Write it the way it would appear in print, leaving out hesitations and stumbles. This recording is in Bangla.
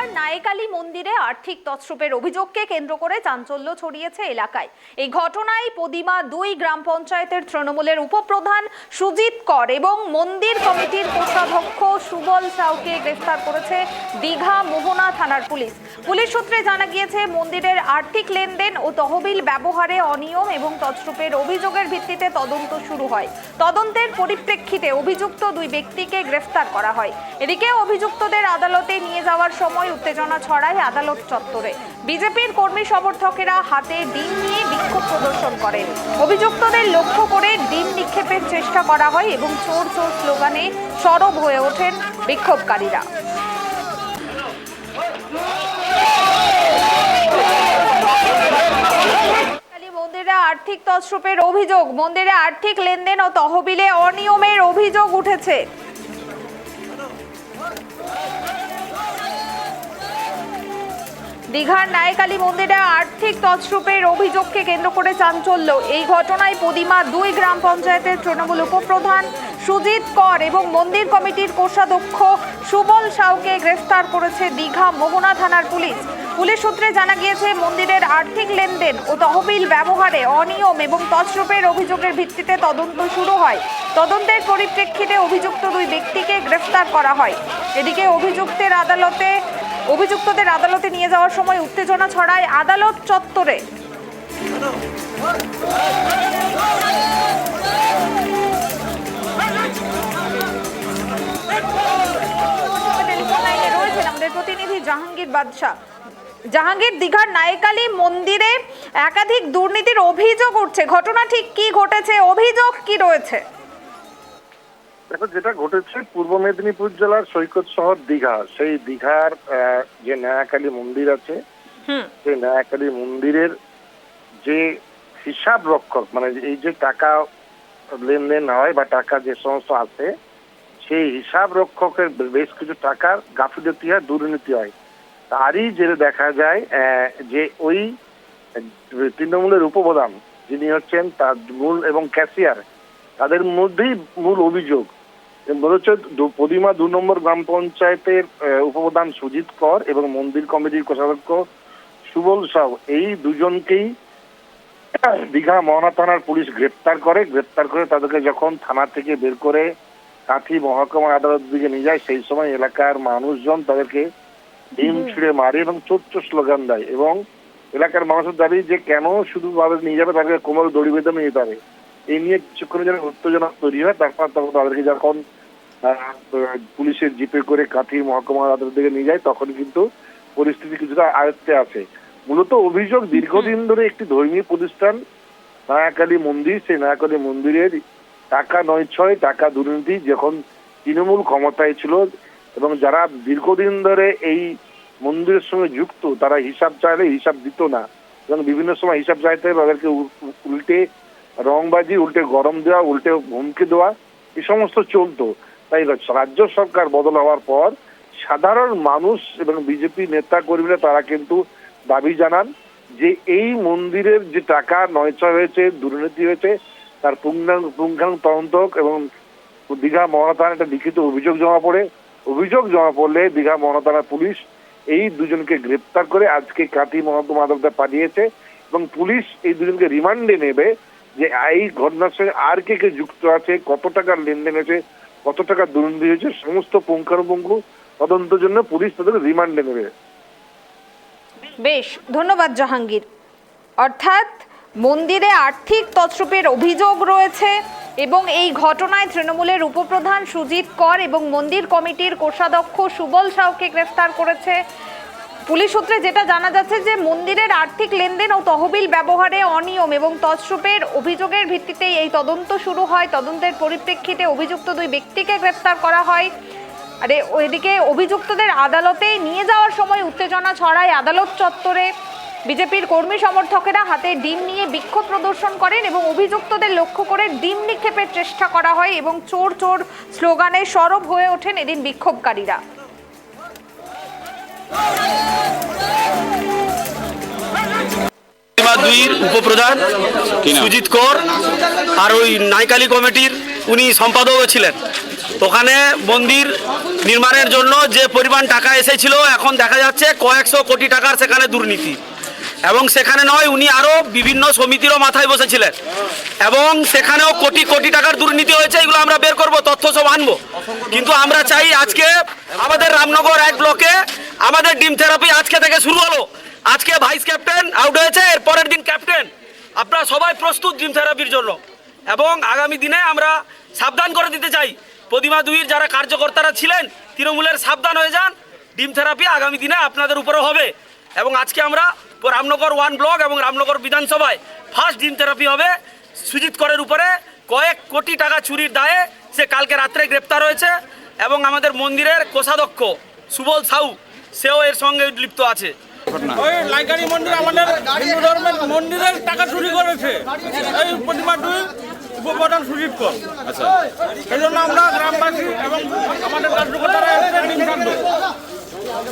দীঘার নায়েকালী মন্দিরে আর্থিক তছরূপের অভিযোগকে কেন্দ্র করে চাঞ্চল্য ছড়িয়েছে এলাকায়। এই ঘটনায় পদিমা 2 গ্রাম পঞ্চায়েতের তৃণমূলের উপপ্রধান সুজিত কর এবং মন্দির কমিটির কোষাধ্যক্ষ সুবল সাউকে গ্রেফতার করেছে দীঘা মোহনা থানার পুলিশ। পুলিশ সূত্রে জানা গিয়েছে, মন্দিরের আর্থিক লেনদেন ও তহবিল ব্যবহারে অনিয়ম এবং তছরূপের অভিযোগের ভিত্তিতে তদন্ত শুরু হয়। তদন্তের পরিপ্রেক্ষিতে অভিযুক্ত 2 ব্যক্তিকে গ্রেফতার করা হয়। এদিকে অভিযুক্তদের আদালতে নিয়ে যাওয়ার সময় উত্তেজনা ছড়ায় আদালত চত্বরে। বিজেপির কর্মী সমর্থকেরা হাতে ডিম নিয়ে বিক্ষোভ প্রদর্শন করেন। অভিযুক্তদের লক্ষ্য করে ডিম নিক্ষেপের চেষ্টা করা হয় এবং চোর চোর স্লোগানে সরব হয়ে ওঠেন বিক্ষোভকারীরা। মন্দিরে আর্থিক তছরূপের অভিযোগ, মন্দিরে আর্থিক লেনদেন ও তহবিলে অনিয়মের অভিযোগ উঠেছে। দীঘার নায়েকালী মন্দিরে আর্থিক তছরূপের অভিযোগকে কেন্দ্র করে চাঞ্চল্য। এই ঘটনায় পদিমা 2 গ্রাম পঞ্চায়েতের তৃণমূল উপপ্রধান সুজিত কর এবং মন্দির কমিটির কোষাধ্যক্ষ সুবল সাউকে গ্রেফতার করেছে দীঘা মোহনা থানার পুলিশ। পুলিশ সূত্রে জানা গিয়েছে, মন্দিরের আর্থিক লেনদেন ও তহবিল ব্যবহারে অনিয়ম এবং তছরূপের অভিযোগের ভিত্তিতে তদন্ত শুরু হয়। তদন্তের পরিপ্রেক্ষিতে অভিযুক্ত 2 ব্যক্তিকে গ্রেফতার করা হয়। এদিকে অভিযুক্তদের আদালতে নিয়ে যাওয়ার সময় উত্তেজনা ছড়ায় আদালত চত্বরে। টেলিফোন লাইনে রয়েছেন আমাদের প্রতিনিধি জাহাঙ্গীর বাদশা। জাহাঙ্গীর, দীঘার নায়েকালী মন্দিরে একাধিক দুর্নীতির অভিযোগ উঠছে, ঘটনা ঠিক কি ঘটেছে, অভিযোগ কি রয়েছে? দেখো, যেটা ঘটেছে পূর্ব মেদিনীপুর জেলার সৈকত শহর দীঘা, সেই দীঘার যে নায়াকালী মন্দির আছে, সেই নায়াকালী মন্দিরের যে হিসাব রক্ষক, মানে এই যে টাকা লেনদেন হয় বা টাকা যে সমস্ত আছে, সেই হিসাব রক্ষকের বেশ কিছু টাকার গাফিলতি হয়, দুর্নীতি হয়। তারই যে দেখা যায় যে ওই তৃণমূলের উপপ্রধান যিনি হচ্ছেন তার মূল এবং ক্যাশিয়ার, তাদের মধ্যেই মূল অভিযোগ। বলেছে পদিমা 2 নম্বর গ্রাম পঞ্চায়েতের উপপ্রধান সুজিত কর এবং মন্দির কমিটির কোষাধ্যক্ষ সুবল সাউ, এই দুজনকেই দীঘা মোহনা থানার পুলিশ গ্রেপ্তার করে তাদেরকে যখন থানা থেকে বের করে কাঁথি মহকুমা আদালতের দিকে নিয়ে যায়, সেই সময় এলাকার মানুষজন তাদেরকে ডিম ছুঁড়ে মারে এবং চোর চোর স্লোগান দেয়। এবং এলাকার মানুষের দাবি যে কেন শুধু নিয়ে যাবে, তাদেরকে কোমরে দড়ি বেঁধে নিয়ে যেতে হবে। এই নিয়ে কিছুক্ষণের জন্য উত্তেজনা তৈরি হয়। তারপর তাদেরকে যখন পুলিশের জিপে করে কাঁথি মহকুমা আদালতের দিকে নিয়ে যায়, তখন কিন্তু পরিস্থিতি কিছুটা আয়ত্তে আসে। মূলত অভিযোগ, দীর্ঘদিন ধরে একটি ধর্মীয় প্রতিষ্ঠান নায়াকালী মন্দির, সেই নায়াকালী মন্দিরের টাকা নয়ছয়, টাকা দুর্নীতি যখন তৃণমূল ক্ষমতায় ছিল এবং যারা দীর্ঘদিন ধরে এই মন্দিরের সঙ্গে যুক্ত, তারা হিসাব চাইলে হিসাব দিত না এবং বিভিন্ন সময় হিসাব চাইতে তাদেরকে উল্টে রংবাজি, উল্টে গরম দেওয়া, উল্টে হুমকি দেওয়া, এই সমস্ত চলতো। তাই রাজ্য সরকার বদল হওয়ার পর সাধারণ মানুষ এবং বিজেপি নেতা কর্মীরা তারা কিন্তু দাবি জানান যে এই মন্দিরের যে টাকা নয়ছয় হয়েছে, দুর্নীতি হয়েছে, তার পুঙ্খানুপুঙ্খ তদন্ত হোক এবং দীঘা মোহনা থানায় একটা লিখিত অভিযোগ জমা পড়লে দীঘা মোহনা থানার পুলিশ এই দুজনকে গ্রেপ্তার করে আজকে কাঁথি মহকুমা আদালতে পাঠিয়েছে এবং পুলিশ এই দুজনকে রিমান্ডে নেবে যে এই ঘটনার সঙ্গে আর কে কে যুক্ত আছে, কত টাকার লেনদেন হয়েছে, কত টাকা দুর্নীতি হয়েছে, সমস্ত পুঙ্খানুপুঙ্খ তদন্তের জন্য পুলিশ তাদের রিমান্ডে নেবে। বেশ, ধন্যবাদ জাহাঙ্গীর। অর্থাৎ মন্দিরে আর্থিক তছরূপের অভিযোগ রয়েছে এবং এই ঘটনায় তৃণমূলের উপপ্রধান সুজিত কর এবং মন্দির কমিটির কোষাধ্যক্ষ সুবল সাউকে গ্রেফতার করেছে পুলিশ সূত্রে। যেটা জানা যাচ্ছে যে মন্দিরের আর্থিক লেনদেন ও তহবিল ব্যবহারে অনিয়ম এবং তছরূপের অভিযোগের ভিত্তিতেই এই তদন্ত শুরু হয়। তদন্তের পরিপ্রেক্ষিতে অভিযুক্ত 2 ব্যক্তিকে গ্রেফতার করা হয়। আর ওইদিকে অভিযুক্তদের আদালতে নিয়ে যাওয়ার সময় উত্তেজনা ছড়ায় আদালত চত্বরে। বিজেপির কর্মী সমর্থকেরা হাতে ডিম নিয়ে বিক্ষোভ প্রদর্শন করেন এবং অভিযুক্তদের লক্ষ্য করে ডিম নিক্ষেপের চেষ্টা করা হয় এবং চোর চোর স্লোগানে সরব হয়ে ওঠেন এদিন বিক্ষোভকারীরা। উপপ্রধান সুজিত কর আর ওই নাইকালী কমিটির উনি সম্পাদকও ছিলেন, ওখানে মন্দির নির্মাণের জন্য যে পরিমাণ টাকা এসেছিল এখন দেখা যাচ্ছে কয়েকশো কোটি টাকার সেখানে দুর্নীতি। এবং সেখানে নয়, উনি আরও বিভিন্ন সমিতিরও মাথায় বসেছিলেন এবং সেখানেও কোটি কোটি টাকার দুর্নীতি হয়েছে। এগুলো আমরা বের করব, তথ্য সব আনবো। কিন্তু আমরা চাই আজকে আমাদের রামনগর 1 ব্লকে আমাদের ডিম থেরাপি আজকে থেকে শুরু হলো। আজকে ভাইস ক্যাপ্টেন আউট হয়েছে, এর পরের দিন ক্যাপ্টেন। আপনারা সবাই প্রস্তুত ডিম থেরাপির জন্য এবং আগামী দিনে আমরা সাবধান করে দিতে চাই প্রতিমা 2-র যারা কার্যকর্তারা ছিলেন তৃণমূলের, সাবধান হয়ে যান। ডিম থেরাপি আগামী দিনে আপনাদের উপরে হবে এবং আজকে আমরা রামনগর 1 ব্লক এবং রামনগর বিধানসভায় ফার্স্ট ডিম থেরাপি হবে। সুজিত করের উপরে কয়েক কোটি টাকা চুরির দায়ে সে কালকে রাত্রে গ্রেপ্তার হয়েছে এবং আমাদের মন্দিরের কোষাধ্যক্ষ সুবল সাউ সেও এর সঙ্গে লিপ্ত আছে। ওই লাইকারি মন্দির আমাদের হিন্দু ধর্মের মন্দিরের টাকা চুরি করেছে এই প্রতিমা 2 উপপ্রধান সুজিত কর। আচ্ছা, এই জন্য আমরা গ্রামবাসী এবং আমাদের কার্যকর্তারা এসে ডিম থাকবে।